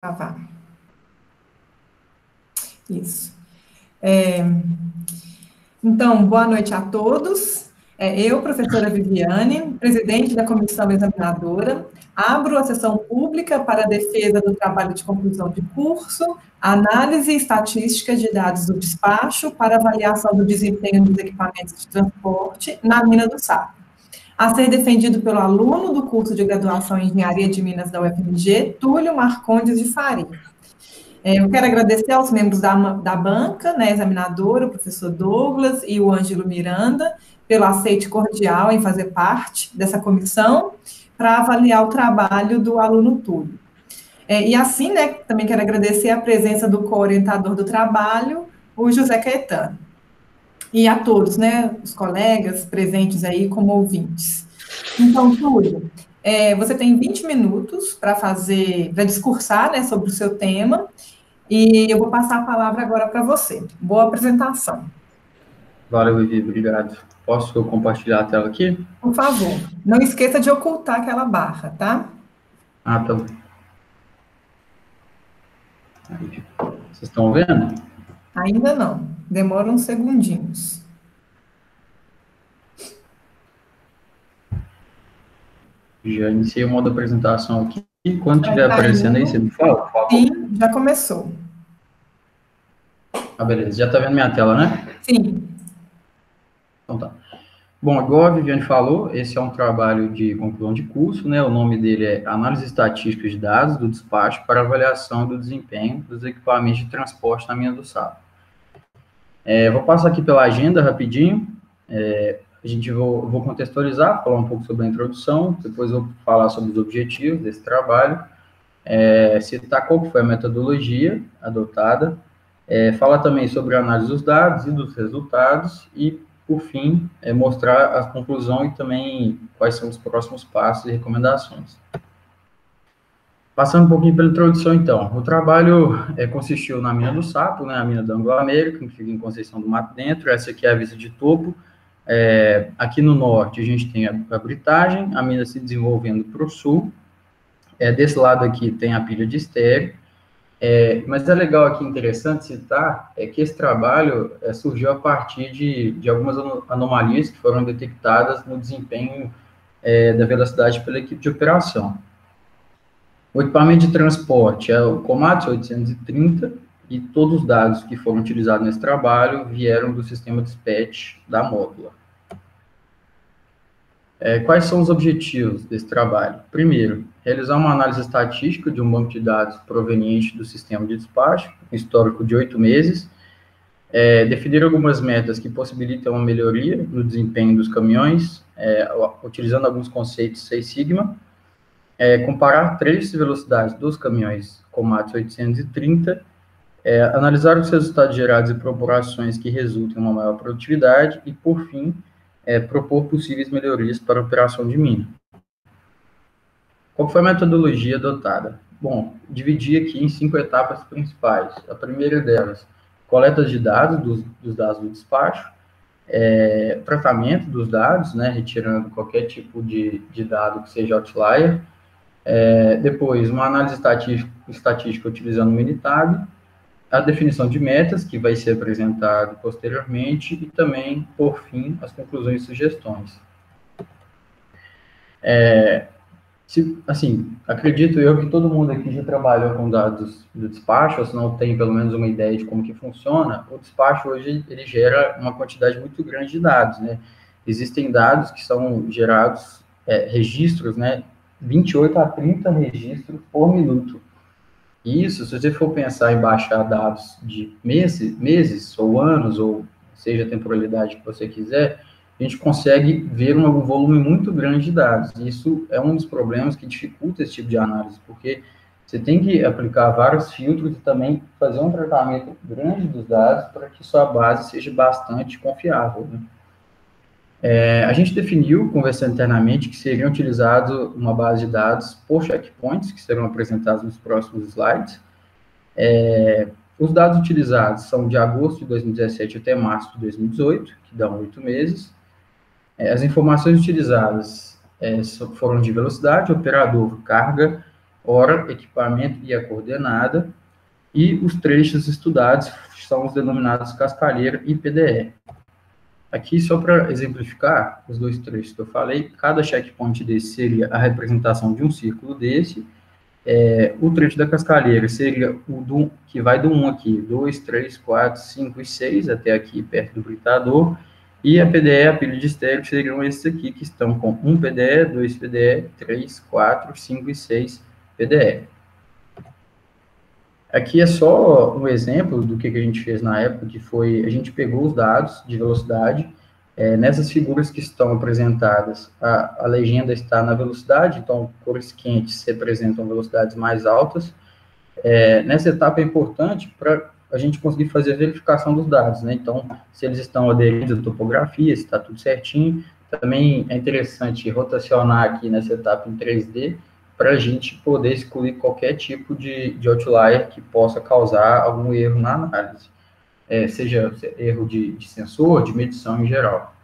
Gravar. Isso. É, então, boa noite a todos. Eu, professora Viviane, presidente da comissão examinadora, abro a sessão pública para a defesa do trabalho de conclusão de curso, análise e estatística de dados do despacho para avaliação do desempenho dos equipamentos de transporte na mina do Sapo, a ser defendido pelo aluno do curso de graduação em Engenharia de Minas da UFMG, Túlio Marcondes de Faria. Eu quero agradecer aos membros da banca, né, examinadora, o professor Douglas e o Ângelo Miranda, pelo aceite cordial em fazer parte dessa comissão para avaliar o trabalho do aluno Túlio. E assim, né, também quero agradecer a presença do co-orientador do trabalho, o José Caetano. E a todos, né, os colegas presentes aí como ouvintes. Então, Túlio, você tem 20 minutos para discursar, né, sobre o seu tema, e eu vou passar a palavra agora para você. Boa apresentação. Valeu, Vivi, obrigado. Posso compartilhar a tela aqui? Por favor, não esqueça de ocultar aquela barra, tá? Ah, tá bom. Aí. Vocês estão vendo? Ainda não. Demora uns segundinhos. Já iniciei o modo apresentação aqui. Quando estiver aparecendo aí, você me fala, por favor. Sim, já começou. Ah, beleza. Já está vendo minha tela, né? Sim. Então tá. Bom, igual a Viviane falou, esse é um trabalho de conclusão de curso, né? O nome dele é Análise Estatística de Dados do Despacho para Avaliação do Desempenho dos Equipamentos de Transporte na Mina do Sapo. Vou passar aqui pela agenda rapidinho. Vou contextualizar, falar um pouco sobre a introdução, depois vou falar sobre os objetivos desse trabalho, citar qual foi a metodologia adotada, falar também sobre a análise dos dados e dos resultados, e, por fim, mostrar a conclusão e também quais são os próximos passos e recomendações. Passando um pouquinho pela introdução, então. O trabalho consistiu na mina do Sapo, né, a mina da Anglo-América, que fica em Conceição do Mato Dentro. Essa aqui é a vista de topo. Aqui no norte, a gente tem a britagem, a mina se desenvolvendo para o sul. Desse lado aqui tem a pilha de estéreo. Mas é legal aqui, interessante citar, que esse trabalho surgiu a partir de algumas anomalias que foram detectadas no desempenho da velocidade pela equipe de operação. O equipamento de transporte é o Komatsu 830, e todos os dados que foram utilizados nesse trabalho vieram do sistema dispatch da módula. Quais são os objetivos desse trabalho? Primeiro, realizar uma análise estatística de um banco de dados proveniente do sistema de despacho, histórico de 8 meses, definir algumas metas que possibilitem uma melhoria no desempenho dos caminhões, utilizando alguns conceitos Six Sigma, comparar trechos e velocidades dos caminhões Komatsu 830, analisar os resultados gerados e proporções que resultem em uma maior produtividade e, por fim, propor possíveis melhorias para a operação de mina. Qual foi a metodologia adotada? Bom, dividi aqui em 5 etapas principais. A primeira delas, coleta de dados, dos dados do despacho, tratamento dos dados, né, retirando qualquer tipo de dado que seja outlier, depois, uma análise estatística utilizando o Minitab, a definição de metas, que vai ser apresentado posteriormente, e também, por fim, as conclusões e sugestões. Acredito eu que todo mundo aqui já trabalhou com dados do despacho, ou se não tem pelo menos uma ideia de como que funciona. O despacho hoje, ele gera uma quantidade muito grande de dados, né? Existem dados que são gerados, registros, né? 28 a 30 registros por minuto. Isso, se você for pensar em baixar dados de meses ou anos, ou seja a temporalidade que você quiser, a gente consegue ver um volume muito grande de dados. Isso é um dos problemas que dificulta esse tipo de análise, porque você tem que aplicar vários filtros e também fazer um tratamento grande dos dados para que sua base seja bastante confiável, né? A gente definiu, conversando internamente, que seria utilizado uma base de dados por checkpoints, que serão apresentados nos próximos slides. Os dados utilizados são de agosto de 2017 até março de 2018, que dão 8 meses. As informações utilizadas foram de velocidade, operador, carga, hora, equipamento e a coordenada, e os trechos estudados são os denominados cascalheira e PDE. Aqui, só para exemplificar os dois trechos que eu falei, cada checkpoint desse seria a representação de um círculo desse. O trecho da cascalheira seria o que vai do 1 aqui, 2, 3, 4, 5 e 6, até aqui perto do britador, e a PDE, a pilha de estéreo, seriam esses aqui, que estão com 1 PDE, 2 PDE, 3, 4, 5 e 6 PDE. Aqui é só um exemplo do que a gente fez na época, que foi, a gente pegou os dados de velocidade, nessas figuras que estão apresentadas, a legenda está na velocidade, então cores quentes representam velocidades mais altas. Nessa etapa é importante para a gente conseguir fazer a verificação dos dados, né? Então, se eles estão aderidos à topografia, se está tudo certinho. Também é interessante rotacionar aqui nessa etapa em 3D, para a gente poder excluir qualquer tipo de outlier que possa causar algum erro na análise, seja erro de sensor, de medição em geral.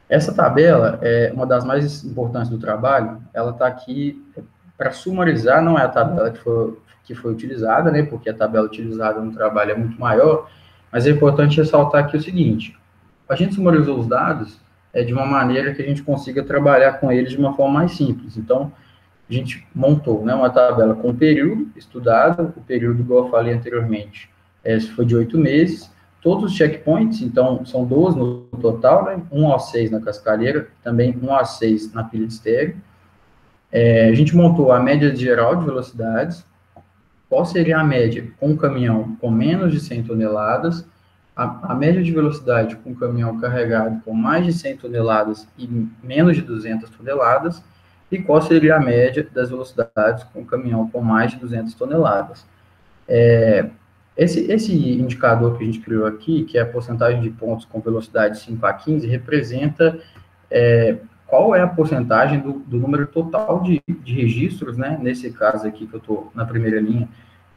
Essa tabela é uma das mais importantes do trabalho, ela está aqui para sumarizar, não é a tabela que foi utilizada, né, porque a tabela utilizada no trabalho é muito maior, mas é importante ressaltar aqui o seguinte: a gente sumarizou os dados de uma maneira que a gente consiga trabalhar com eles de uma forma mais simples. Então, a gente montou, né, uma tabela com o período estudado, o período, igual eu falei anteriormente, foi de 8 meses, todos os checkpoints, então, são 12 no total, né, 1 ao 6 na cascalheira, também 1 ao 6 na pilha de estéreo. A gente montou a média geral de velocidades, qual seria a média com um caminhão com menos de 100 toneladas, a média de velocidade com um caminhão carregado com mais de 100 toneladas e menos de 200 toneladas, e qual seria a média das velocidades com um caminhão com mais de 200 toneladas. Esse indicador que a gente criou aqui, que é a porcentagem de pontos com velocidade 5 a 15, representa qual é a porcentagem do número total de registros, né? Nesse caso aqui que eu estou na primeira linha,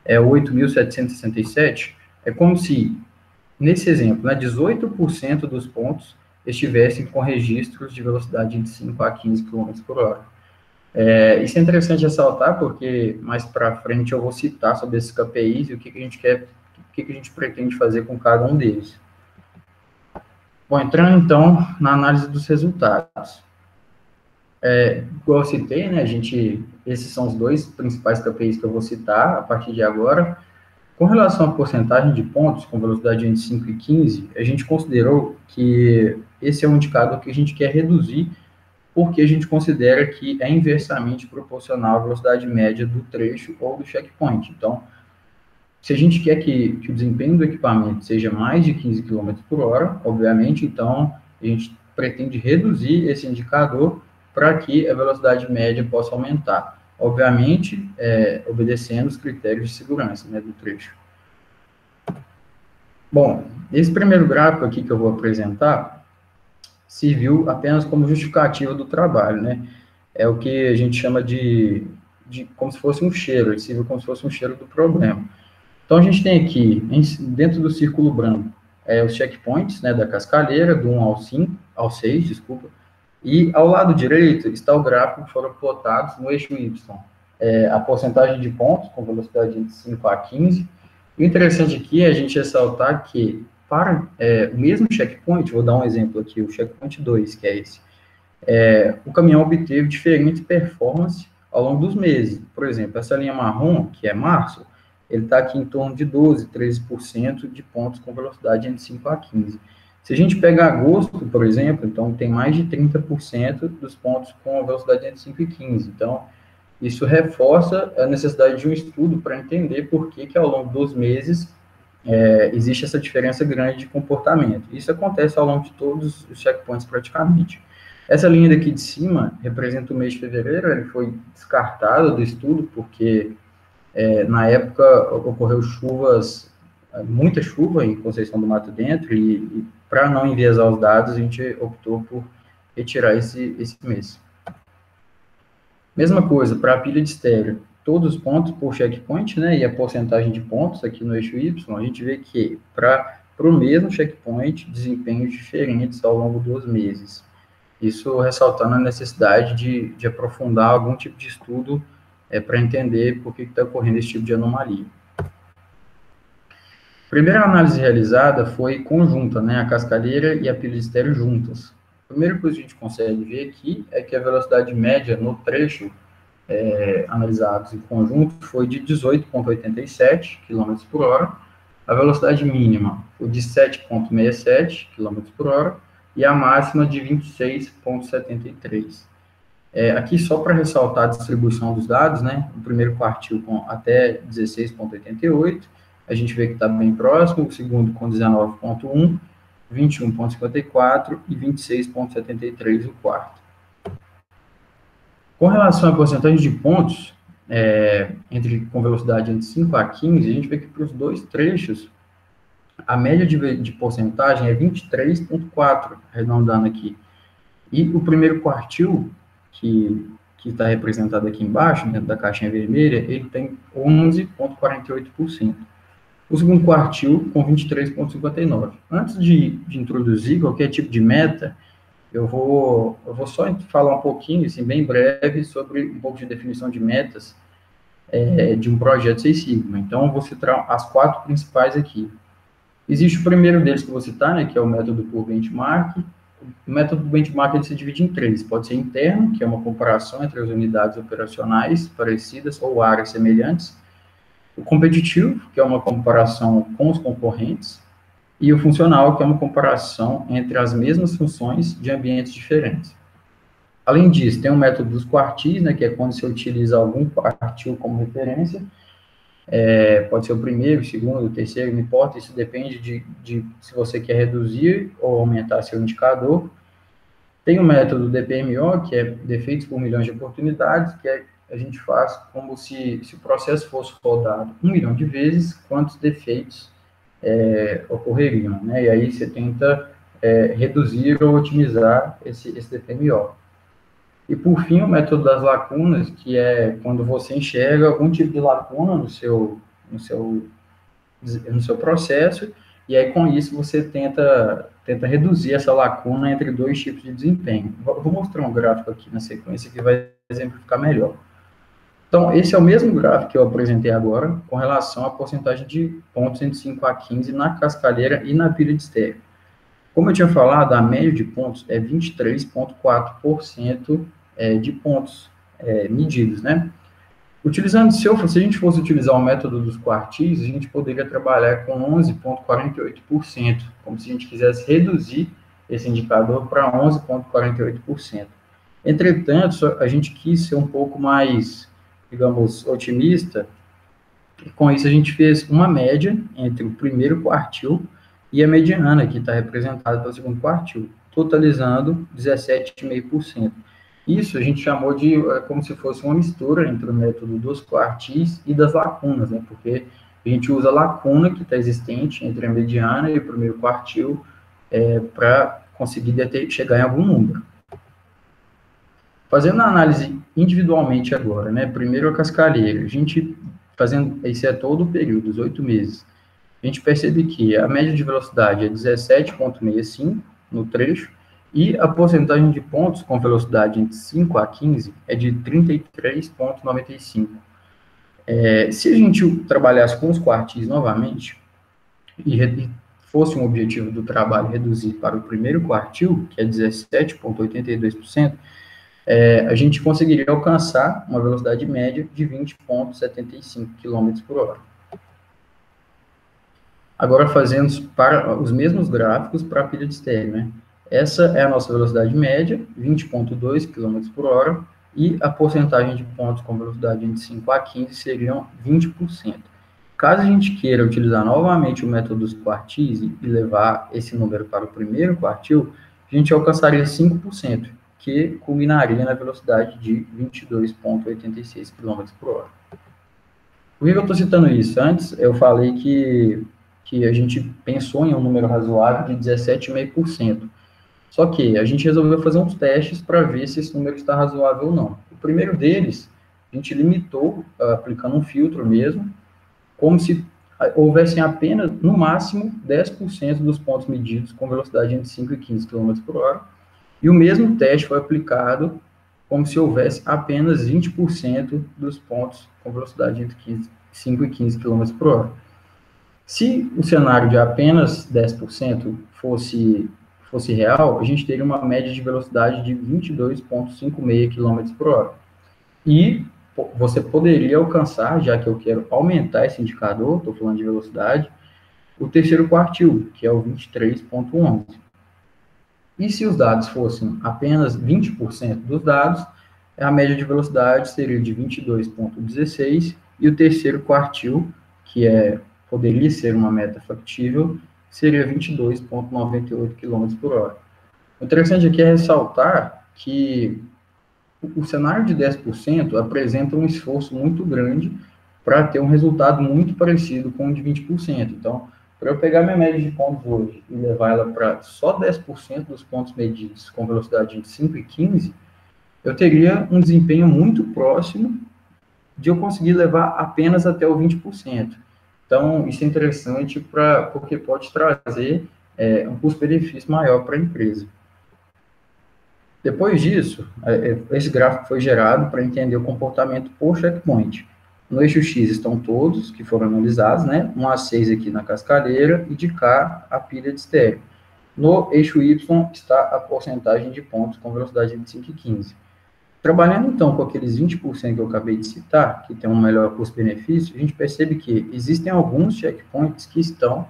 é 8.767, é como se, nesse exemplo, né, 18% dos pontos estivessem com registros de velocidade de 5 a 15 km por hora. Isso é interessante ressaltar, porque mais para frente eu vou citar sobre esses KPIs e o que a gente quer, o que a gente pretende fazer com cada um deles. Bom, entrando então na análise dos resultados. Igual eu citei, né, esses são os dois principais KPIs que eu vou citar a partir de agora. Com relação à porcentagem de pontos com velocidade entre 5 e 15, a gente considerou que esse é um indicador que a gente quer reduzir, porque a gente considera que é inversamente proporcional à velocidade média do trecho ou do checkpoint. Então, se a gente quer que o desempenho do equipamento seja mais de 15 km por hora, obviamente, então, a gente pretende reduzir esse indicador para que a velocidade média possa aumentar. Obviamente, obedecendo os critérios de segurança, né, do trecho. Bom, esse primeiro gráfico aqui que eu vou apresentar serviu apenas como justificativa do trabalho, né? É o que a gente chama de como se fosse um cheiro, ele serviu como se fosse um cheiro do problema. Então, a gente tem aqui, dentro do círculo branco, os checkpoints, né, da cascalheira, do 1 ao 6, desculpa, e ao lado direito está o gráfico que foram plotados no eixo Y, a porcentagem de pontos com velocidade de 5 a 15. O interessante aqui é a gente ressaltar que para o mesmo checkpoint, vou dar um exemplo aqui, o checkpoint 2, que é esse, o caminhão obteve diferente performance ao longo dos meses. Por exemplo, essa linha marrom, que é março, ele está aqui em torno de 12%, 13% de pontos com velocidade entre 5 a 15. Se a gente pegar agosto, por exemplo, então tem mais de 30% dos pontos com a velocidade entre 5 e 15. Então, isso reforça a necessidade de um estudo para entender por que ao longo dos meses existe essa diferença grande de comportamento. Isso acontece ao longo de todos os checkpoints praticamente. Essa linha daqui de cima representa o mês de fevereiro, ele foi descartado do estudo porque na época ocorreu muita chuva em Conceição do Mato Dentro, e para não enviesar os dados, a gente optou por retirar esse mês. Mesma coisa para a pilha de estéreo, todos os pontos por checkpoint, né, e a porcentagem de pontos aqui no eixo Y, a gente vê que para o mesmo checkpoint, desempenhos diferentes ao longo dos meses. Isso ressaltando a necessidade de aprofundar algum tipo de estudo para entender por que está ocorrendo esse tipo de anomalia. A primeira análise realizada foi conjunta, né, a cascalheira e a pilha de estéreo juntas. A primeira coisa que a gente consegue ver aqui é que a velocidade média no trecho analisados em conjunto foi de 18,87 km por hora, a velocidade mínima foi de 7,67 km por hora e a máxima de 26,73. Aqui, só para ressaltar a distribuição dos dados, né, o primeiro partiu com até 16,88, a gente vê que está bem próximo, o segundo com 19,1, 21,54 e 26,73 o quarto. Com relação à porcentagem de pontos, com velocidade entre 5 a 15, a gente vê que para os dois trechos, a média de porcentagem é 23,4, arredondando aqui. E o primeiro quartil, que está representado aqui embaixo, dentro da caixinha vermelha, ele tem 11,48%. O segundo quartil, com 23,59%. Antes de introduzir qualquer tipo de meta, eu vou só falar um pouquinho, assim, bem breve, sobre um pouco de definição de metas de um projeto Six Sigma. Então, eu vou citar as 4 principais aqui. Existe o primeiro deles que eu vou citar, né, que é o método por benchmark. O método por benchmark ele se divide em 3. Pode ser interno, que é uma comparação entre as unidades operacionais parecidas ou áreas semelhantes. O competitivo, que é uma comparação com os concorrentes. E o funcional, que é uma comparação entre as mesmas funções de ambientes diferentes. Além disso, tem o método dos quartis, né, que é quando se utiliza algum quartil como referência. Pode ser o primeiro, o segundo, o terceiro, não importa, isso depende de se você quer reduzir ou aumentar seu indicador. Tem o método DPMO, que é defeitos por milhões de oportunidades, que a gente faz como se o processo fosse rodado 1 milhão de vezes, quantos defeitos ocorreriam, né? E aí você tenta reduzir ou otimizar esse DPMO. E, por fim, o método das lacunas, que é quando você enxerga algum tipo de lacuna no seu processo, e aí, com isso, você tenta reduzir essa lacuna entre 2 tipos de desempenho. Vou mostrar um gráfico aqui na sequência que vai exemplificar melhor. Então, esse é o mesmo gráfico que eu apresentei agora, com relação à porcentagem de pontos entre 5 a 15 na cascalheira e na pilha de estéreo. Como eu tinha falado, a média de pontos é 23,4% de pontos medidos, né? Se a gente fosse utilizar o método dos quartis, a gente poderia trabalhar com 11,48%, como se a gente quisesse reduzir esse indicador para 11,48%. Entretanto, a gente quis ser um pouco mais, digamos, otimista, e com isso a gente fez uma média entre o primeiro quartil e a mediana, que está representada pelo segundo quartil, totalizando 17,5%. Isso a gente chamou de como se fosse uma mistura entre o método dos quartis e das lacunas, né? Porque a gente usa a lacuna que está existente entre a mediana e o primeiro quartil para conseguir chegar em algum número. Fazendo a análise individualmente agora, né? Primeiro a cascalheira, a gente esse é todo o período, os 8 meses. A gente percebe que a média de velocidade é 17,65 no trecho, e a porcentagem de pontos com velocidade entre 5 a 15 é de 33,95. Se a gente trabalhasse com os quartis novamente, e fosse um objetivo do trabalho reduzir para o primeiro quartil, que é 17,82%, a gente conseguiria alcançar uma velocidade média de 20,75 km por hora. Agora fazendo para os mesmos gráficos para a pilha de estéreo, né? Essa é a nossa velocidade média, 20,2 km por hora, e a porcentagem de pontos com velocidade entre 5 a 15 seriam 20%. Caso a gente queira utilizar novamente o método dos quartis e levar esse número para o primeiro quartil, a gente alcançaria 5%, que culminaria na velocidade de 22,86 km por hora. Por que eu estou citando isso? Antes eu falei que a gente pensou em um número razoável de 17,5%. Só que a gente resolveu fazer uns testes para ver se esse número está razoável ou não. O primeiro deles, a gente limitou, aplicando um filtro mesmo, como se houvessem apenas, no máximo, 10% dos pontos medidos com velocidade entre 5 e 15 km por hora. E o mesmo teste foi aplicado como se houvesse apenas 20% dos pontos com velocidade entre 5 e 15 km por hora. Se o cenário de apenas 10% fosse real, a gente teria uma média de velocidade de 22,56 km por hora. E você poderia alcançar, já que eu quero aumentar esse indicador, estou falando de velocidade, o terceiro quartil, que é o 23,11. E se os dados fossem apenas 20% dos dados, a média de velocidade seria de 22,16 e o terceiro quartil, que poderia ser uma meta factível, seria 22,98 km por hora. O interessante aqui é ressaltar que o cenário de 10% apresenta um esforço muito grande para ter um resultado muito parecido com o de 20%. Então, para eu pegar minha média de pontos hoje e levar ela para só 10% dos pontos medidos com velocidade entre 5 e 15, eu teria um desempenho muito próximo de eu conseguir levar apenas até o 20%. Então, isso é interessante porque pode trazer um custo-benefício maior para a empresa. Depois disso, esse gráfico foi gerado para entender o comportamento por checkpoint. No eixo X estão todos que foram analisados, né? 1 a 6 aqui na cascadeira e de cá a pilha de estéreo. No eixo Y está a porcentagem de pontos com velocidade de 5 e 15. Trabalhando, então, com aqueles 20% que eu acabei de citar, que tem um melhor custo-benefício, a gente percebe que existem alguns checkpoints que estão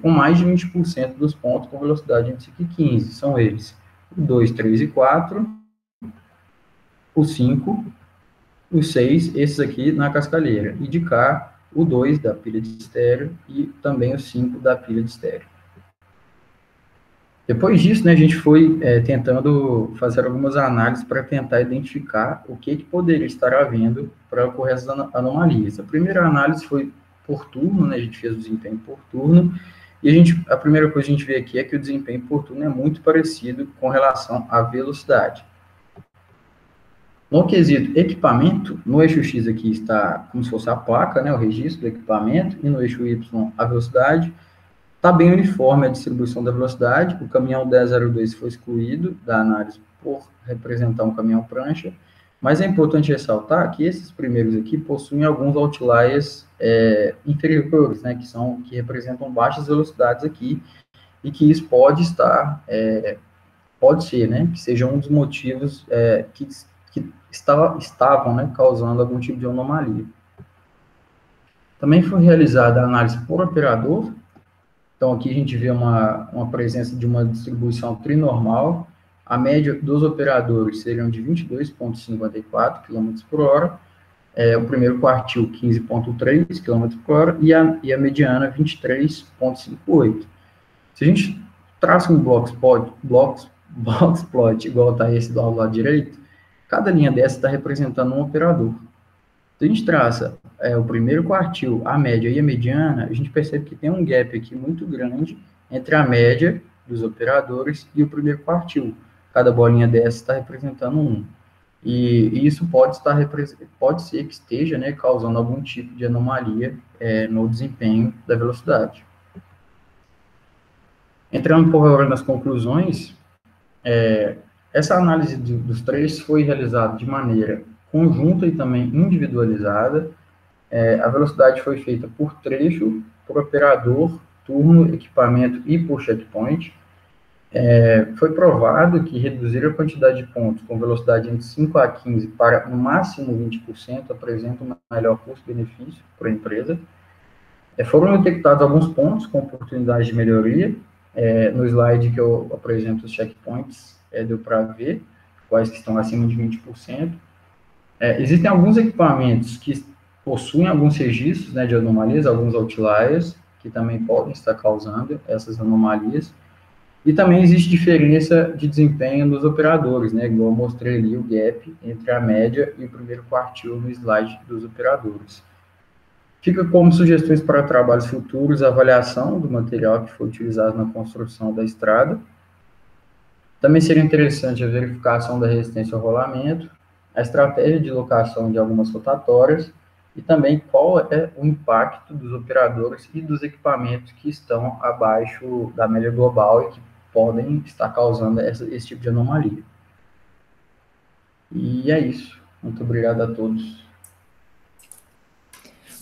com mais de 20% dos pontos com velocidade entre 5 e 15. São eles o 2, 3 e 4, o 5, o 6, esses aqui na cascalheira. E de cá, o 2 da pilha de estéreo e também o 5 da pilha de estéreo. Depois disso, né, a gente foi tentando fazer algumas análises para tentar identificar o que poderia estar havendo para ocorrer essas anomalias. A primeira análise foi por turno, né, a gente fez o desempenho por turno, e a primeira coisa que a gente vê aqui é que o desempenho por turno é muito parecido com relação à velocidade. No quesito equipamento, no eixo X aqui está como se fosse a placa, né, o registro do equipamento, e no eixo Y a velocidade. Está bem uniforme a distribuição da velocidade, o caminhão 1002 foi excluído da análise por representar um caminhão prancha, mas é importante ressaltar que esses primeiros aqui possuem alguns outliers inferiores, né, que representam baixas velocidades aqui, e que isso pode ser, né, que seja um dos motivos que estavam, né, causando algum tipo de anomalia. Também foi realizada a análise por operador. Então, aqui a gente vê uma presença de uma distribuição trinormal. A média dos operadores seriam de 22,54 km por hora, o primeiro quartil 15,3 km por hora e a mediana 23,58. Se a gente traça um box plot igual está esse do lado direito, cada linha dessa está representando um operador. Se a gente traça o primeiro quartil, a média e a mediana, a gente percebe que tem um gap aqui muito grande entre a média dos operadores e o primeiro quartil. Cada bolinha dessa está representando um. E isso pode ser que esteja, né, causando algum tipo de anomalia no desempenho da velocidade. Entrando por agora nas conclusões, essa análise dos trechos foi realizada de maneira conjunta e também individualizada. A velocidade foi feita por trecho, por operador, turno, equipamento e por checkpoint. Foi provado que reduzir a quantidade de pontos com velocidade entre 5 a 15 para no máximo 20% apresenta um melhor custo-benefício para a empresa. Foram detectados alguns pontos com oportunidade de melhoria. No slide que eu apresento os checkpoints, deu para ver quais que estão acima de 20%. Existem alguns equipamentos que possuem alguns registros, né, de anomalias, alguns outliers, que também podem estar causando essas anomalias. E também existe diferença de desempenho dos operadores, né, igual eu mostrei ali o gap entre a média e o primeiro quartil no slide dos operadores. Fica como sugestões para trabalhos futuros a avaliação do material que foi utilizado na construção da estrada. Também seria interessante a verificação da resistência ao rolamento, a estratégia de locação de algumas rotatórias e também qual é o impacto dos operadores e dos equipamentos que estão abaixo da média global e que podem estar causando esse tipo de anomalia. E é isso. Muito obrigado a todos.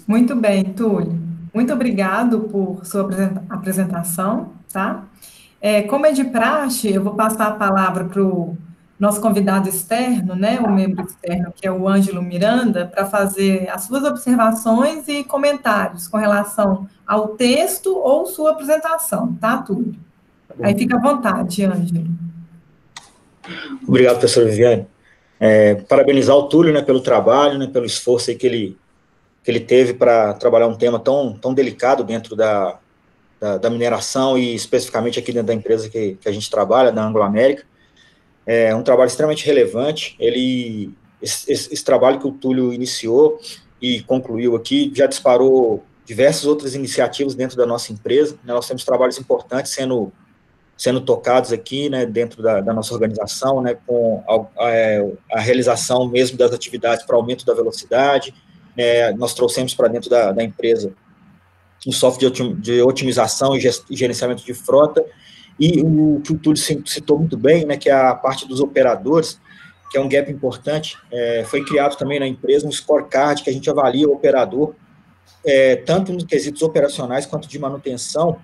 Muito bem, Túlio. Muito obrigado por sua apresentação, tá? Como é de praxe, eu vou passar a palavra para o nosso convidado externo, né, o membro externo, que é o Ângelo Miranda, para fazer as suas observações e comentários com relação ao texto ou sua apresentação, tá, Túlio? Aí fica à vontade, Ângelo. Obrigado, professora Viviane. Parabenizar o Túlio, né, pelo trabalho, né, pelo esforço aí que ele teve para trabalhar um tema tão delicado dentro da mineração e especificamente aqui dentro da empresa que a gente trabalha, da Anglo América. É um trabalho extremamente relevante. Esse trabalho que o Túlio iniciou e concluiu aqui já disparou diversas outras iniciativas dentro da nossa empresa. Nós temos trabalhos importantes sendo tocados aqui, né, dentro da nossa organização, né, com a realização mesmo das atividades para aumento da velocidade. Nós trouxemos para dentro da empresa um software de otimização e gerenciamento de frota, e o que o Túlio citou muito bem, né, que é a parte dos operadores, que é um gap importante. Foi criado também na empresa um scorecard que a gente avalia o operador, tanto nos quesitos operacionais quanto de manutenção,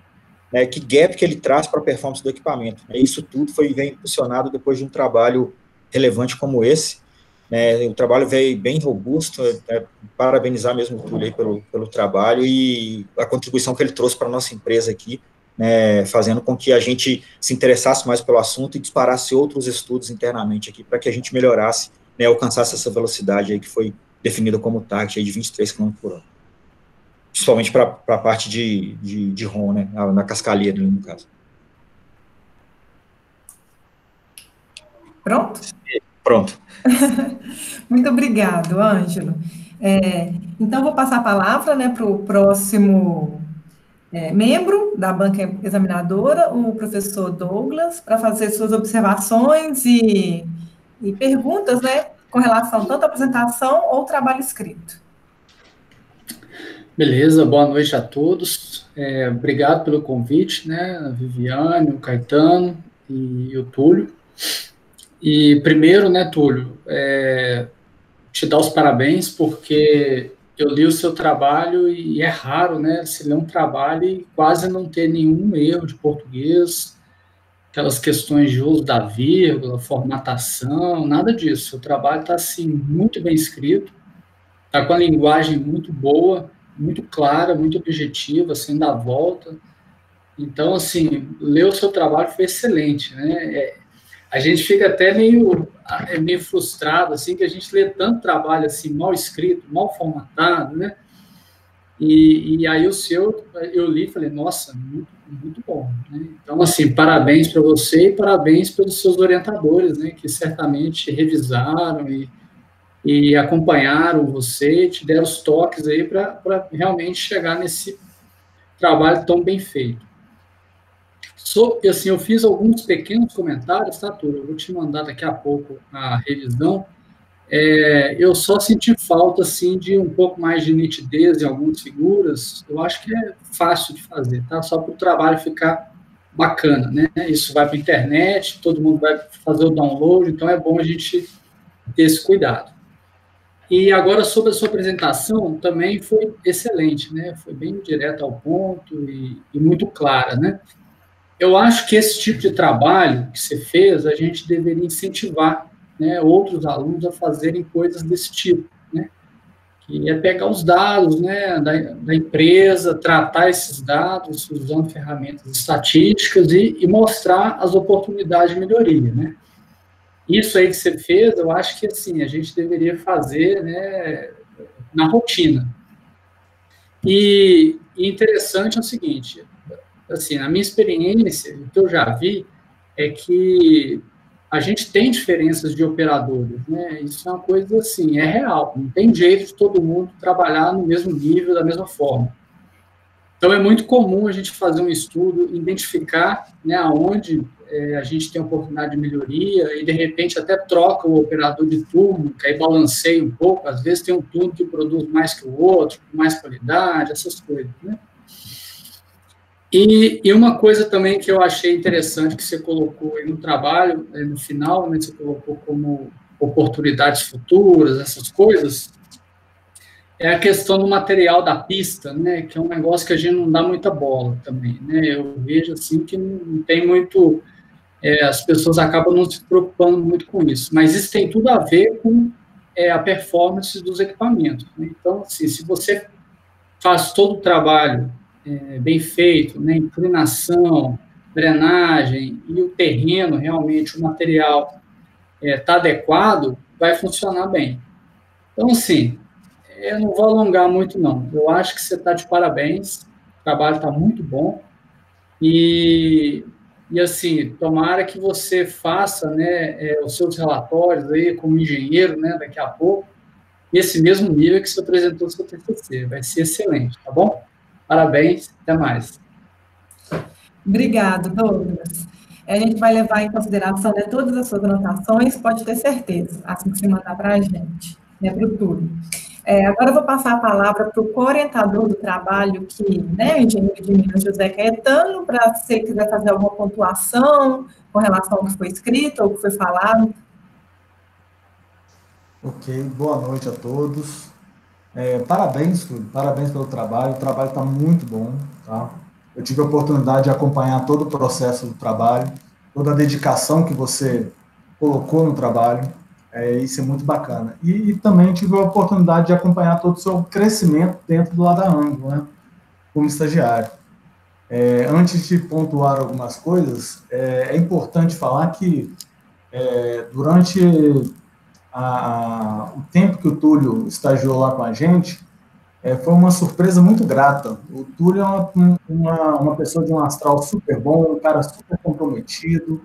né, que gap que ele traz para a performance do equipamento. Isso tudo vem impulsionado depois de um trabalho relevante como esse. O trabalho veio bem robusto, parabenizar mesmo o Túlio aí pelo trabalho e a contribuição que ele trouxe para a nossa empresa aqui, né, fazendo com que a gente se interessasse mais pelo assunto e disparasse outros estudos internamente aqui, para que a gente melhorasse, né, alcançasse essa velocidade aí que foi definida como target aí de 23 km por hora. Principalmente para a parte de ROM, né, na cascalheira, no caso. Pronto? Pronto. Muito obrigado, Ângelo. Então, vou passar a palavra, né, para o próximo membro da banca examinadora, o professor Douglas, para fazer suas observações e perguntas, né, com relação tanto à apresentação ou trabalho escrito. Beleza, boa noite a todos. Obrigado pelo convite, né, a Viviane, o Caetano e o Túlio. E primeiro, né, Túlio, te dar os parabéns, porque eu li o seu trabalho e é raro, né, se ler um trabalho e quase não ter nenhum erro de português, aquelas questões de uso da vírgula, formatação, nada disso. O trabalho está, assim, muito bem escrito, está com a linguagem muito boa, muito clara, muito objetiva, sem dar volta. Então, assim, ler o seu trabalho foi excelente, né? A gente fica até meio frustrado, assim, que a gente lê tanto trabalho, assim, mal escrito, mal formatado, né? E aí o seu, eu li e falei, nossa, muito, muito bom, né? Então, assim, parabéns para você e parabéns pelos seus orientadores, né? Que certamente revisaram e acompanharam você e te deram os toques aí para realmente chegar nesse trabalho tão bem feito. Assim, eu fiz alguns pequenos comentários, tá, Túlio? Eu vou te mandar daqui a pouco a revisão. Eu só senti falta, assim, de um pouco mais de nitidez em algumas figuras. Eu acho que é fácil de fazer, tá? Só para o trabalho ficar bacana, né? Isso vai para a internet, todo mundo vai fazer o download, então é bom a gente ter esse cuidado. E agora, sobre a sua apresentação, também foi excelente, né? Foi bem direto ao ponto e muito clara, né? Eu acho que esse tipo de trabalho que você fez, a gente deveria incentivar, né, outros alunos a fazerem coisas desse tipo, né? Que é pegar os dados, né, da empresa, tratar esses dados usando ferramentas estatísticas e mostrar as oportunidades de melhoria, né? Isso aí que você fez, eu acho que, assim, a gente deveria fazer, né, na rotina. E interessante é o seguinte, assim, na minha experiência, o que eu já vi é que a gente tem diferenças de operadores, né? Isso é uma coisa, assim, é real. Não tem jeito de todo mundo trabalhar no mesmo nível, da mesma forma. Então, é muito comum a gente fazer um estudo, identificar, né, aonde a gente tem oportunidade de melhoria e, de repente, até troca o operador de turno, que aí balanceia um pouco. Às vezes tem um turno que produz mais que o outro, com mais qualidade, essas coisas, né? E uma coisa também que eu achei interessante que você colocou aí no trabalho, no final, né, você colocou como oportunidades futuras, essas coisas, é a questão do material da pista, né, que é um negócio que a gente não dá muita bola também, né, eu vejo assim que não tem muito, as pessoas acabam não se preocupando muito com isso, mas isso tem tudo a ver com a performance dos equipamentos, né? Então, assim, se você faz todo o trabalho bem feito, né, inclinação, drenagem, e o terreno, realmente, o material está adequado, vai funcionar bem. Então, assim, eu não vou alongar muito, não. Eu acho que você está de parabéns, o trabalho está muito bom, e assim, tomara que você faça, né, os seus relatórios aí como engenheiro, né, daqui a pouco, nesse mesmo nível que você apresentou no seu TCC. Vai ser excelente, tá bom? Parabéns, até mais. Obrigado, Douglas. A gente vai levar em consideração, né, todas as suas anotações, pode ter certeza, assim que você mandar para a gente, né, para o Túlio. Agora eu vou passar a palavra para o co-orientador do trabalho, que, né, o engenheiro de Minas, José Caetano, para se ele quiser fazer alguma pontuação com relação ao que foi escrito ou que foi falado. Ok, boa noite a todos. Parabéns, Túlio, parabéns pelo trabalho, o trabalho está muito bom, tá? Eu tive a oportunidade de acompanhar todo o processo do trabalho, toda a dedicação que você colocou no trabalho, isso é muito bacana. E também tive a oportunidade de acompanhar todo o seu crescimento dentro do Ladaango, né, como estagiário. Antes de pontuar algumas coisas, é importante falar que durante o tempo que o Túlio estagiou lá com a gente, foi uma surpresa muito grata. O Túlio é uma pessoa de um astral super bom, um cara super comprometido.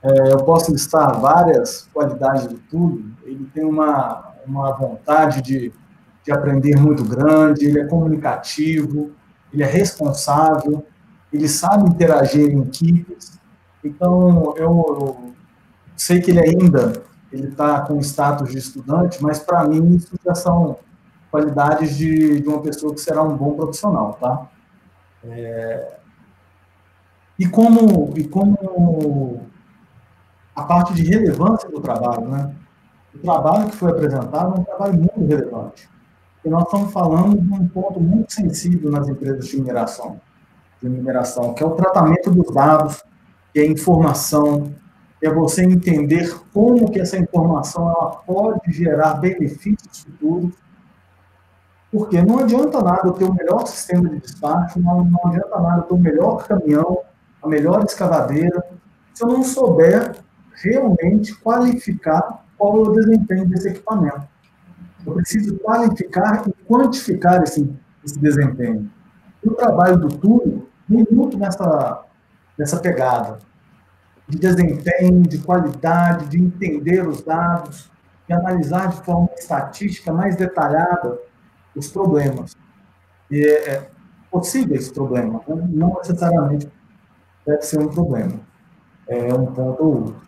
Eu posso listar várias qualidades do Túlio. Ele tem uma vontade de aprender muito grande, ele é comunicativo, ele é responsável, ele sabe interagir em equipes. Então, eu sei que ele ainda está com status de estudante, mas para mim isso já são qualidades de uma pessoa que será um bom profissional, tá? E como a parte de relevância do trabalho, né? O trabalho que foi apresentado é um trabalho muito relevante. E nós estamos falando de um ponto muito sensível nas empresas de mineração, que é o tratamento dos dados, que é a informação, que é você entender como que essa informação ela pode gerar benefícios futuros. Porque não adianta nada eu ter o melhor sistema de despacho, não adianta nada eu ter o melhor caminhão, a melhor escavadeira, se eu não souber realmente qualificar qual é o desempenho desse equipamento. Eu preciso qualificar e quantificar esse desempenho. E o trabalho do Túlio vem muito nessa pegada de desempenho, de qualidade, de entender os dados, de analisar de forma estatística mais detalhada os problemas. E possíveis problemas, né? Não necessariamente deve ser um problema. É um ponto ou outro.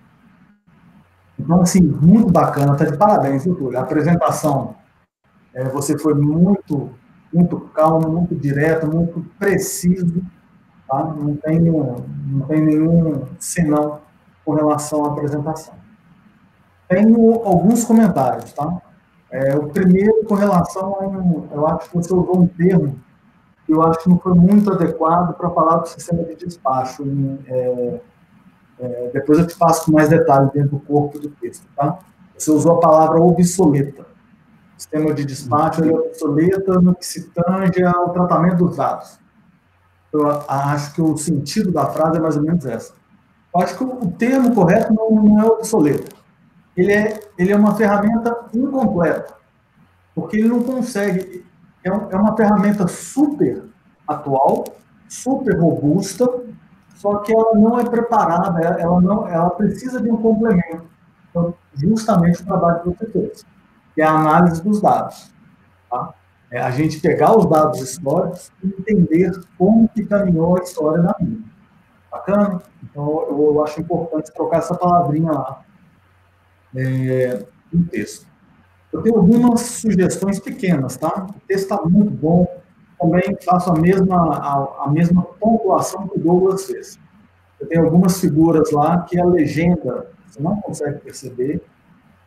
Então, assim, muito bacana, está de parabéns, viu, Túlio? A apresentação, você foi muito calmo, muito direto, muito preciso, tá? Não tem nenhum senão com relação à apresentação. Tenho alguns comentários, tá? O primeiro, com relação eu acho que você usou um termo que eu acho que não foi muito adequado para falar do sistema de despacho. Depois eu te passo com mais detalhes dentro do corpo do texto, tá? Você usou a palavra obsoleta. O sistema de despacho é obsoleta no que se tange ao tratamento dos dados. Eu acho que o sentido da frase é mais ou menos essa. Eu acho que o termo correto não é obsoleto. Ele é uma ferramenta incompleta, porque ele não consegue. É uma ferramenta super atual, super robusta, só que ela não é preparada, ela precisa de um complemento. Então, justamente o trabalho que você fez, que é a análise dos dados. Tá? A gente pegar os dados históricos e entender como que caminhou a história da mina. Bacana? Então, eu acho importante trocar essa palavrinha lá no texto. Eu tenho algumas sugestões pequenas, tá? O texto está muito bom, também faço a mesma pontuação que o Douglas fez. Eu tenho algumas figuras lá que a legenda, você não consegue perceber,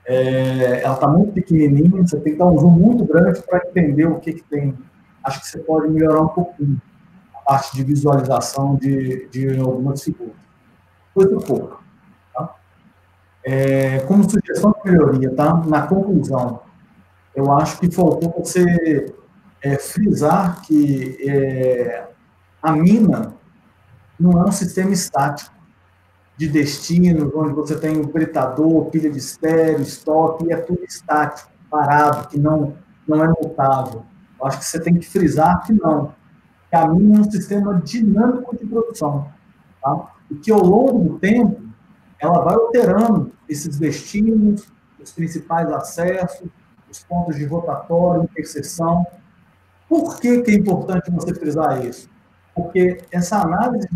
ela está muito pequenininha, você tem que dar um zoom muito grande para entender o que tem. Acho que você pode melhorar um pouquinho a parte de visualização de algumas figuras. Coisa pouco. Tá? Como sugestão de melhoria, tá? Na conclusão, eu acho que faltou você frisar que a mina não é um sistema estático de destinos, onde você tem um britador, pilha de estéreo, estoque, e é tudo estático, parado, que não é mutável. Eu acho que você tem que frisar que não. Que a mina é um sistema dinâmico de produção. Tá? E que ao longo do tempo, ela vai alterando esses destinos, os principais acessos, os pontos de rotatório, interseção. Por que é importante você frisar isso? Porque essa análise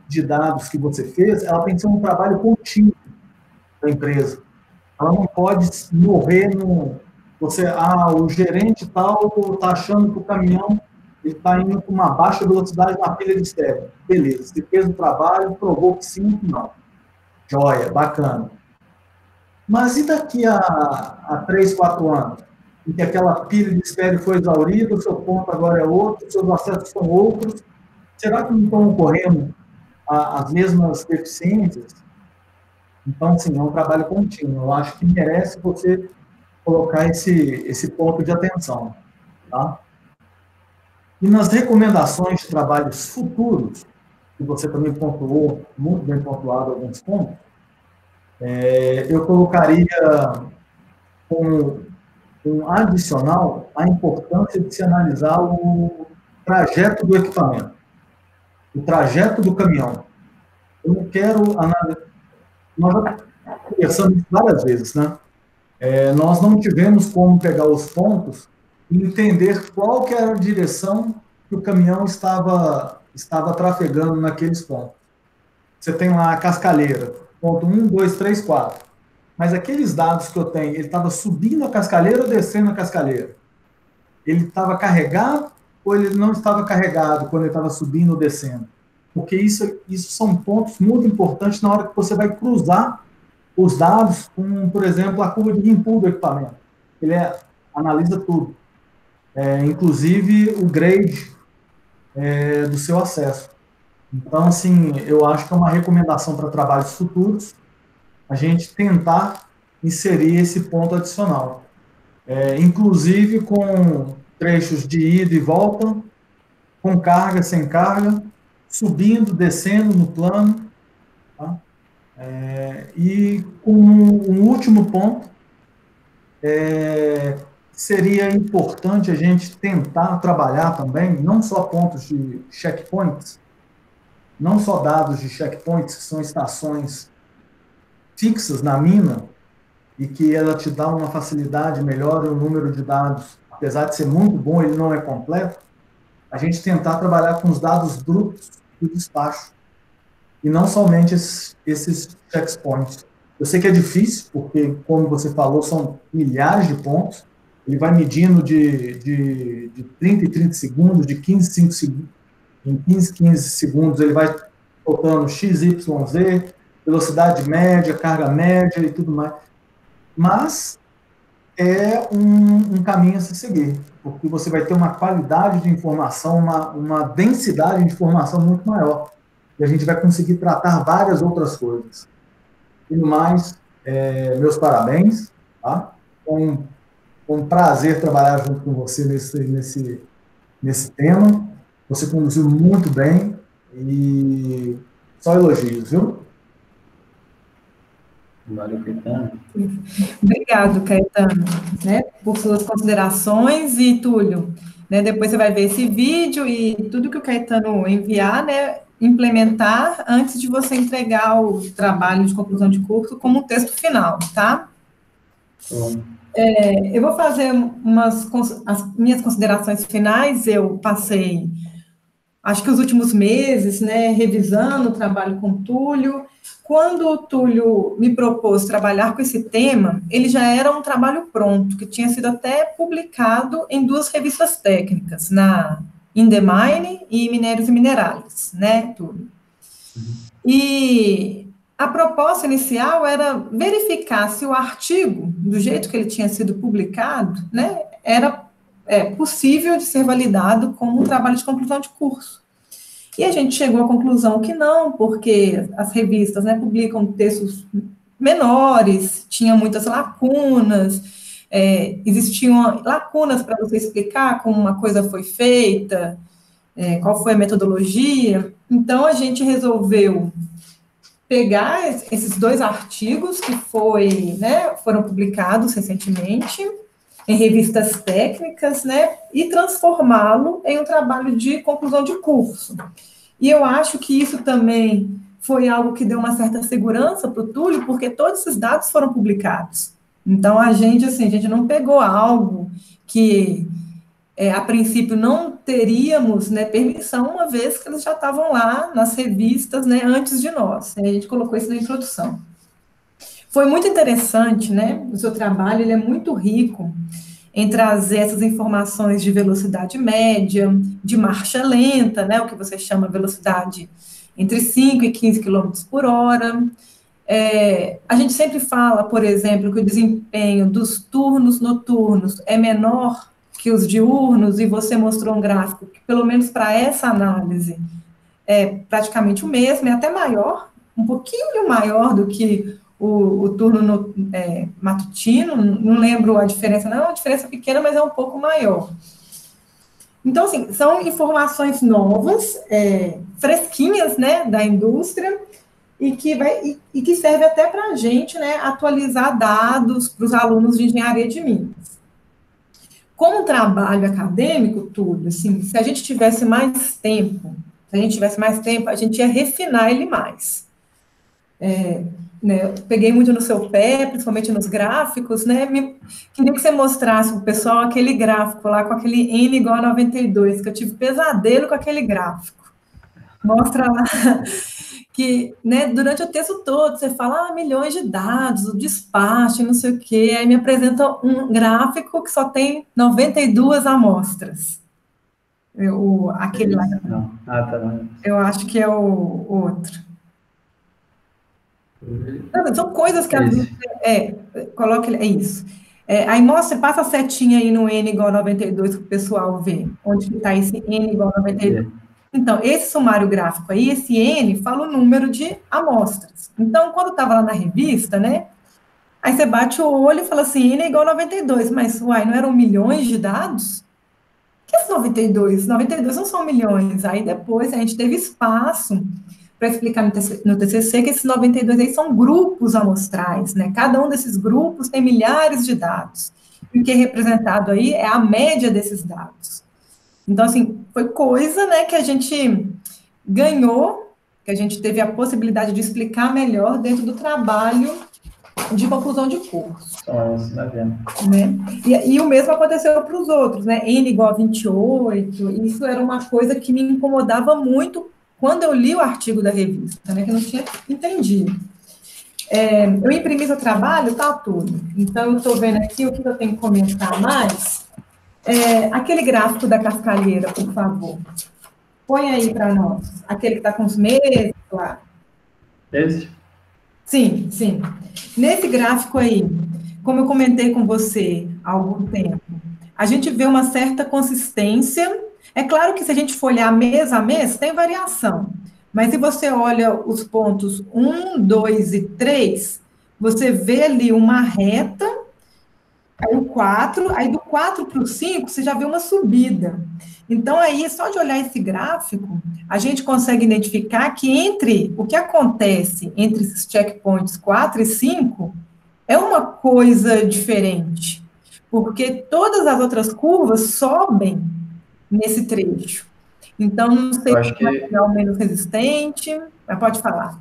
de dados que você fez, ela tem que ser um trabalho contínuo da empresa. Ela não pode morrer o gerente tal está achando que o caminhão está indo com uma baixa velocidade na pilha de estéreo. Beleza, você fez o trabalho, provou que sim, que não. Joia, bacana. Mas e daqui a 3, 4 anos? Em que aquela pilha de estéreo foi exaurida, o seu ponto agora é outro, os seus acessos são outros. Será que não estão ocorrendo as mesmas deficiências? Então, sim, é um trabalho contínuo. Eu acho que merece você colocar esse ponto de atenção. Tá? E nas recomendações de trabalhos futuros, que você também pontuou, muito bem pontuado alguns pontos, eu colocaria um adicional a importância de se analisar o trajeto do equipamento, o trajeto do caminhão. Eu não quero analisar. Nós já conversamos várias vezes, né? Nós não tivemos como pegar os pontos e entender qual que era a direção que o caminhão estava trafegando naqueles pontos. Você tem lá a cascalheira, ponto 1, 2, 3, 4. Mas aqueles dados que eu tenho, ele estava subindo a cascalheira ou descendo a cascalheira? Ele estava carregado ou ele não estava carregado quando ele estava subindo ou descendo? Porque isso são pontos muito importantes na hora que você vai cruzar os dados com, por exemplo, a curva de input do equipamento. Ele analisa tudo, inclusive o grade do seu acesso. Então, assim, eu acho que é uma recomendação para trabalhos futuros a gente tentar inserir esse ponto adicional. Inclusive com trechos de ida e volta, com carga, sem carga, subindo, descendo no plano. Tá? E com um último ponto, seria importante a gente tentar trabalhar também, não só pontos de checkpoints, não só dados de checkpoints, que são estações fixas na mina, e que ela te dá uma facilidade melhor e o número de dados, apesar de ser muito bom, ele não é completo, a gente tentar trabalhar com os dados brutos do despacho, e não somente esses checkpoints. Eu sei que é difícil, porque, como você falou, são milhares de pontos, ele vai medindo de 30 em 30 segundos, de 15 em 15 segundos, ele vai colocando X, Y, Z, velocidade média, carga média e tudo mais. Mas é um caminho a se seguir, porque você vai ter uma qualidade de informação, uma densidade de informação muito maior. E a gente vai conseguir tratar várias outras coisas. E no mais, meus parabéns. Tá? Foi um prazer trabalhar junto com você nesse tema. Você conduziu muito bem e só elogios, viu? Valeu, Caetano. Obrigado, Caetano, né, por suas considerações. E, Túlio, né, depois você vai ver esse vídeo e tudo que o Caetano enviar, né, implementar antes de você entregar o trabalho de conclusão de curso como um texto final, tá? Eu vou fazer as minhas considerações finais. Eu passei, acho que os últimos meses, né, revisando o trabalho com o Túlio. Quando o Túlio me propôs trabalhar com esse tema, ele já era um trabalho pronto, que tinha sido até publicado em 2 revistas técnicas, na Indemine e Minérios e Minerais, né, tudo. E a proposta inicial era verificar se o artigo, do jeito que ele tinha sido publicado, né, era possível de ser validado como um trabalho de conclusão de curso. E a gente chegou à conclusão que não, porque as revistas, né, publicam textos menores, tinha muitas lacunas, existiam lacunas para você explicar como uma coisa foi feita, qual foi a metodologia. Então, a gente resolveu pegar esses 2 artigos que foram publicados recentemente em revistas técnicas, né, e transformá-lo em um trabalho de conclusão de curso. E eu acho que isso também foi algo que deu uma certa segurança para o Túlio, porque todos esses dados foram publicados. Então, a gente não pegou algo que, a princípio, não teríamos, né, permissão, uma vez que eles já estavam lá nas revistas, né, antes de nós. A gente colocou isso na introdução. Foi muito interessante, né, o seu trabalho, ele é muito rico em trazer essas informações de velocidade média, de marcha lenta, né, o que você chama velocidade entre 5 e 15 km por hora. A gente sempre fala, por exemplo, que o desempenho dos turnos noturnos é menor que os diurnos, e você mostrou um gráfico que, pelo menos para essa análise, é praticamente o mesmo, é até maior, um pouquinho maior do que o turno matutino, não lembro a diferença, não é uma diferença pequena, mas é um pouco maior. Então, assim, são informações novas, fresquinhas, né, da indústria, e que serve até para a gente, né, atualizar dados para os alunos de engenharia de Minas. Como trabalho acadêmico, tudo, assim, se a gente tivesse mais tempo, a gente ia refinar ele mais. Eu peguei muito no seu pé, principalmente nos gráficos, né? Queria que você mostrasse para o pessoal aquele gráfico lá com aquele N igual a 92, que eu tive pesadelo com aquele gráfico. Mostra lá que, né, durante o texto todo, você fala milhões de dados, o despacho, não sei o quê, aí me apresenta um gráfico que só tem 92 amostras. Aquele lá. Não. Tá. Eu acho que é o outro. Não, são coisas que coloca, isso. Aí passa a setinha aí no N igual a 92 para o pessoal ver onde está esse N igual a 92. Então, esse sumário gráfico aí, esse N, fala o número de amostras. Então, quando estava lá na revista, né, aí você bate o olho e fala assim, N é igual a 92, mas, não eram milhões de dados? Que é 92? 92 não são milhões. Aí depois a gente teve espaço para explicar no TCC que esses 92 aí são grupos amostrais, né? Cada um desses grupos tem milhares de dados. E o que é representado aí é a média desses dados. Então, assim, foi coisa, né, que a gente ganhou, que a gente teve a possibilidade de explicar melhor dentro do trabalho de conclusão de curso. Né? E o mesmo aconteceu para os outros, né? N igual a 28, isso era uma coisa que me incomodava muito quando eu li o artigo da revista, né, que eu não tinha entendido. Eu imprimi seu trabalho, tá tudo. Então, eu estou vendo aqui o que eu tenho que comentar mais. Aquele gráfico da cascalheira, por favor. Põe aí para nós. Aquele que está com os meses lá. Esse? Sim. Nesse gráfico aí, como eu comentei com você há algum tempo, a gente vê uma certa consistência. É claro que se a gente for olhar mês a mês, tem variação. Mas se você olha os pontos 1, 2 e 3, você vê ali uma reta, aí o 4, aí do 4 para o 5, você já vê uma subida. Então, aí, só de olhar esse gráfico, a gente consegue identificar que o que acontece entre esses checkpoints 4 e 5 é uma coisa diferente, porque todas as outras curvas sobem nesse trecho. Então, não sei se é material menos resistente, mas pode falar.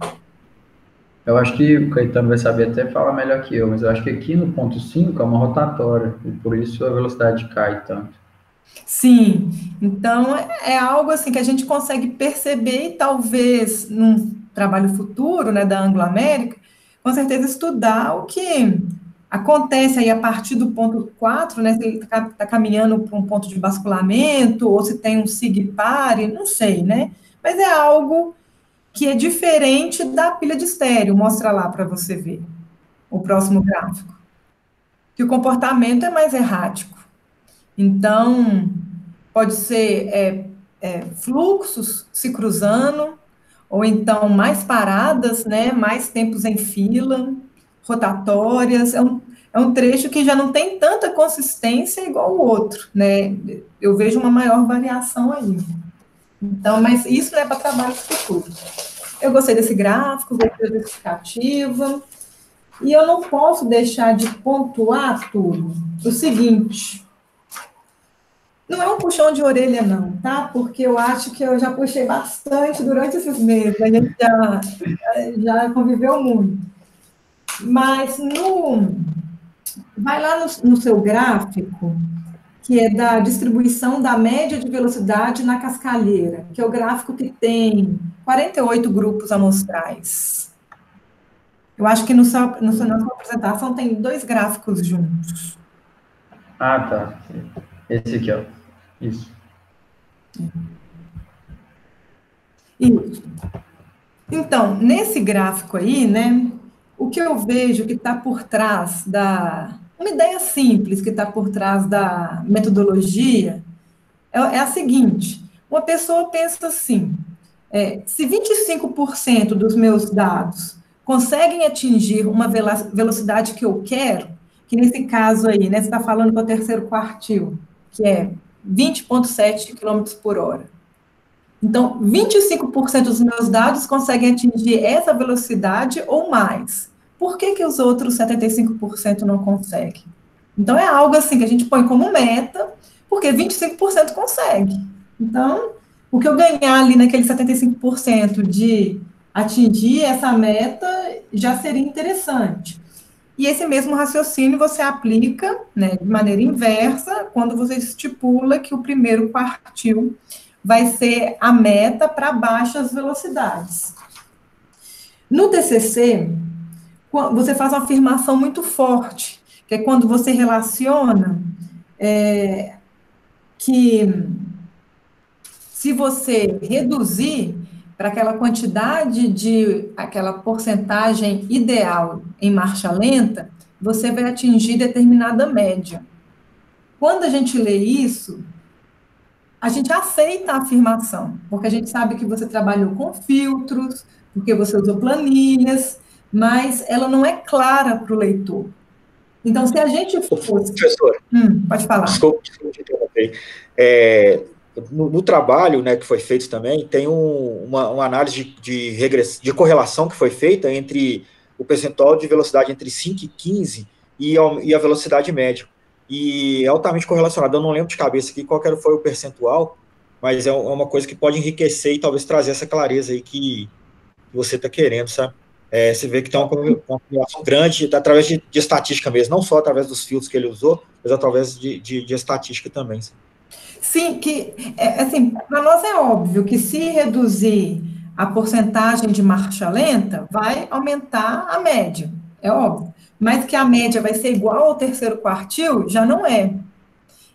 Eu acho que o Caetano vai saber até falar melhor que eu, mas eu acho que aqui no ponto 5 é uma rotatória, e por isso a velocidade cai tanto. Sim, então é algo assim que a gente consegue perceber e talvez num trabalho futuro, né, da Anglo-América, com certeza estudar o que acontece aí a partir do ponto 4, né, se ele está caminhando para um ponto de basculamento, ou se tem um sig-pare, não sei, né? Mas é algo que é diferente da pilha de estéreo, mostra lá para você ver, o próximo gráfico. Que o comportamento é mais errático. Então, pode ser fluxos se cruzando, ou então mais paradas, né, mais tempos em fila, rotatórias, é um trecho que já não tem tanta consistência igual o outro, né, eu vejo uma maior variação aí. Então, mas isso é para trabalho futuro. Eu gostei desse gráfico, gostei da justificativa, e eu não posso deixar de pontuar tudo. O seguinte, não é um puxão de orelha, não, tá? Porque eu acho que eu já puxei bastante durante esses meses, a gente já conviveu muito. Mas vai lá no seu gráfico, que é da distribuição da média de velocidade na cascalheira, que é o gráfico que tem 48 grupos amostrais. Eu acho que na sua apresentação tem 2 gráficos juntos. Ah, tá. Esse aqui, ó. Isso. Isso. Então, nesse gráfico aí, né, o que eu vejo que está por trás uma ideia simples que está por trás da metodologia é a seguinte: uma pessoa pensa assim, se 25% dos meus dados conseguem atingir uma velocidade que eu quero, que nesse caso aí, né, você está falando para o terceiro quartil, que é 20,7 km por hora. Então, 25% dos meus dados conseguem atingir essa velocidade ou mais. Por que os outros 75% não conseguem? Então, é algo assim que a gente põe como meta, porque 25% consegue. Então, o que eu ganhar ali naquele 75% de atingir essa meta já seria interessante. E esse mesmo raciocínio você aplica, né, de maneira inversa quando você estipula que o primeiro quartil vai ser a meta para baixas velocidades. No TCC, você faz uma afirmação muito forte, que é quando você relaciona que se você reduzir para aquela quantidade aquela porcentagem ideal em marcha lenta, você vai atingir determinada média. Quando a gente lê isso, a gente aceita a afirmação, porque a gente sabe que você trabalhou com filtros, porque você usou planilhas, mas ela não é clara para o leitor. Então, se a gente fosse... Professora, pode falar. Desculpa te interromper. No trabalho, né, que foi feito também, tem uma análise de correlação que foi feita entre o percentual de velocidade entre 5 e 15 e a velocidade média. E é altamente correlacionado. Eu não lembro de cabeça aqui qual foi o percentual, mas é uma coisa que pode enriquecer e talvez trazer essa clareza aí que você está querendo, sabe? Você vê que tem uma correlação grande através de estatística mesmo, não só através dos filtros que ele usou, mas através de estatística também. Sabe? Sim, que, assim, para nós é óbvio que se reduzir a porcentagem de marcha lenta, vai aumentar a média, é óbvio. Mas que a média vai ser igual ao terceiro quartil, já não é.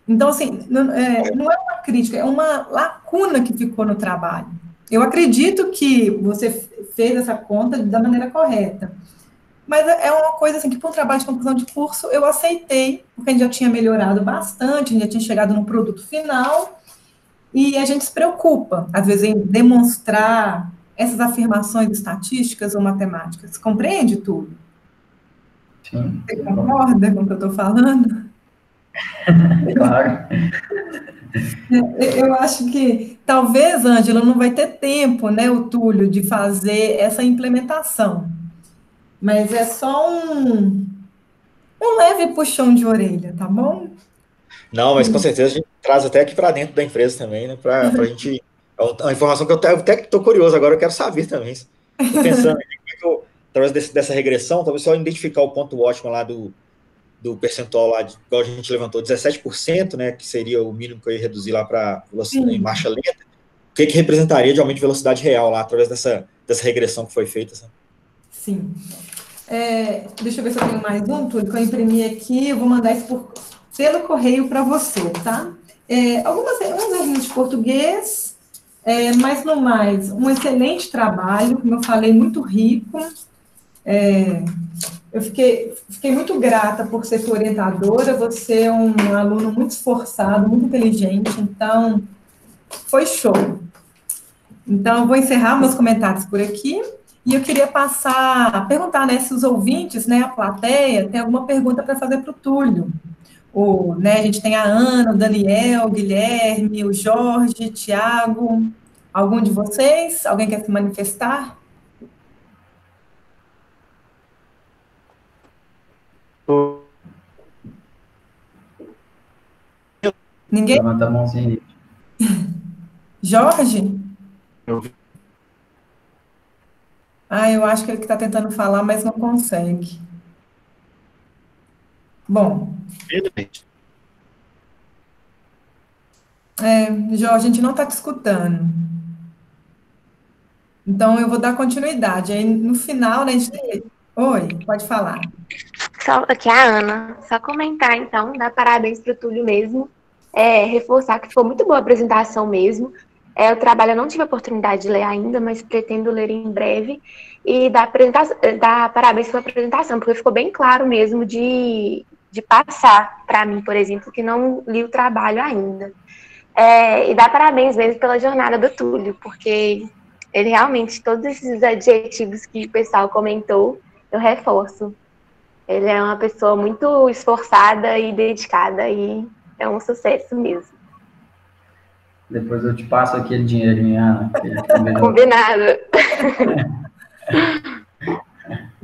Então, assim, não é uma crítica, é uma lacuna que ficou no trabalho. Eu acredito que você fez essa conta da maneira correta. Mas é uma coisa assim que, para um trabalho de conclusão de curso, eu aceitei, porque a gente já tinha melhorado bastante, a gente já tinha chegado no produto final, e a gente se preocupa, às vezes, em demonstrar essas afirmações estatísticas ou matemáticas. Compreende tudo? Sim. Você concorda com o que eu estou falando? Claro. Eu acho que, talvez, Ângela, não vai ter tempo, né, o Túlio, de fazer essa implementação. Mas é só um leve puxão de orelha, tá bom? Não, mas com certeza a gente traz até aqui para dentro da empresa também, né? Para a gente. É uma informação que eu até estou curioso agora, eu quero saber também. Estou pensando aqui, através dessa regressão, talvez só identificar o ponto ótimo lá do percentual lá, igual a gente levantou, 17%, né? Que seria o mínimo que eu ia reduzir lá para velocidade em marcha lenta. O que representaria de aumento de velocidade real lá, através dessa regressão que foi feita? Sabe? Sim. Deixa eu ver se eu tenho mais um, Túlio, que eu imprimi aqui, eu vou mandar isso pelo correio para você, tá? Alguns erros de português, mas no mais, um excelente trabalho, como eu falei, muito rico. Eu fiquei muito grata por ser sua orientadora, você é um aluno muito esforçado, muito inteligente, então foi show. Então, eu vou encerrar meus comentários por aqui, e eu queria perguntar, né, se os ouvintes, né, a plateia, tem alguma pergunta para fazer para o Túlio. A gente tem a Ana, o Daniel, o Guilherme, o Jorge, o Tiago. Algum de vocês? Alguém quer se manifestar? Ninguém? Levanta a mãozinha aí. Jorge? Eu acho que ele está tentando falar, mas não consegue. Bom. Jorge, a gente não está te escutando. Então, eu vou dar continuidade. Aí, no final, né, Oi, pode falar. Aqui é a Ana. Só comentar, então, dar parabéns para o Túlio mesmo. Reforçar que ficou muito boa a apresentação mesmo. O trabalho eu não tive a oportunidade de ler ainda, mas pretendo ler em breve. E dar parabéns pela apresentação, porque ficou bem claro mesmo de passar para mim, por exemplo, que não li o trabalho ainda. E dar parabéns mesmo pela jornada do Túlio, porque ele realmente, todos esses adjetivos que o pessoal comentou, eu reforço. Ele é uma pessoa muito esforçada e dedicada, e é um sucesso mesmo. Depois eu te passo aquele dinheirinho, Ana. Combinado.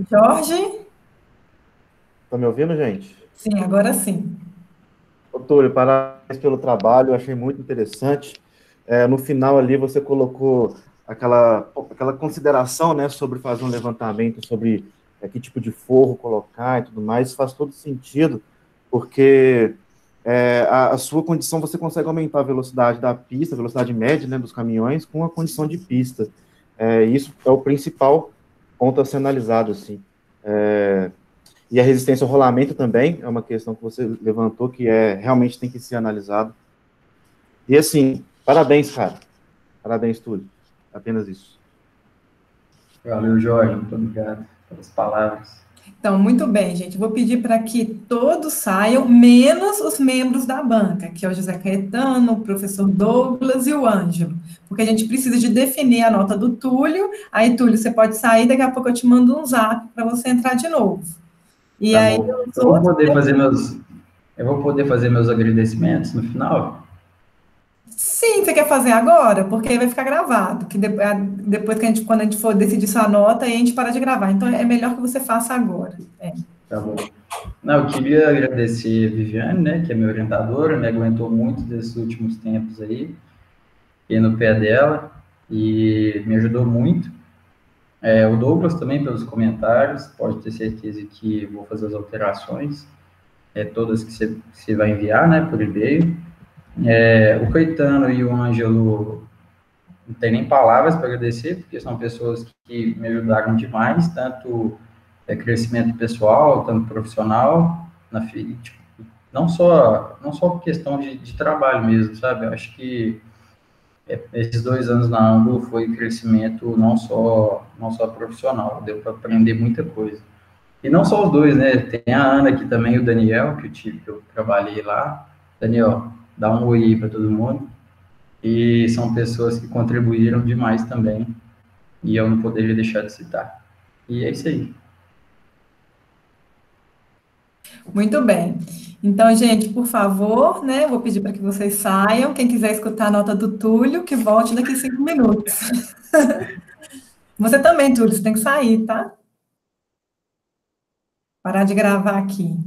Jorge? Tá me ouvindo, gente? Sim, agora sim. Túlio, parabéns pelo trabalho, eu achei muito interessante. No final ali você colocou aquela consideração, né, sobre fazer um levantamento sobre que tipo de forro colocar e tudo mais. Isso faz todo sentido, porque a sua condição, você consegue aumentar a velocidade da pista, a velocidade média, né, dos caminhões, com a condição de pista. Isso é o principal ponto a ser analisado, assim. E a resistência ao rolamento também é uma questão que você levantou, que realmente tem que ser analisado. E, assim, parabéns, cara. Parabéns, Túlio. Apenas isso. Valeu, Jorge. Muito obrigado pelas palavras. Então, muito bem, gente. Vou pedir para que todos saiam, menos os membros da banca, que é o José Caetano, o professor Douglas e o Ângelo, porque a gente precisa de definir a nota do Túlio. Aí, Túlio, você pode sair, daqui a pouco eu te mando um zap para você entrar de novo. E tá aí, eu vou poder fazer meus agradecimentos no final? Sim, você quer fazer agora? Porque aí vai ficar gravado, que depois quando a gente for decidir sua nota, aí a gente para de gravar. Então, é melhor que você faça agora. Tá bom. Não, eu queria agradecer a Viviane, né, que é minha orientadora, me aguentou muito desses últimos tempos aí, e no pé dela, e me ajudou muito. O Douglas também pelos comentários, pode ter certeza que vou fazer as alterações, todas que você vai enviar, né, por e-mail. O Caetano e o Ângelo, não tem nem palavras para agradecer, porque são pessoas que me ajudaram demais, tanto crescimento pessoal, tanto profissional, tipo, não só questão de trabalho mesmo, sabe? Eu acho que esses 2 anos na Ângulo foi crescimento não só profissional, deu para aprender muita coisa. E não só os dois, né? Tem a Ana aqui também, o Daniel, que eu trabalhei lá. Daniel, dá um oi aí para todo mundo. E são pessoas que contribuíram demais também, e eu não poderia deixar de citar. E é isso aí. Muito bem. Então, gente, por favor, né, vou pedir para que vocês saiam. Quem quiser escutar a nota do Túlio, que volte daqui 5 minutos. Você também, Túlio, você tem que sair, tá? Parar de gravar aqui.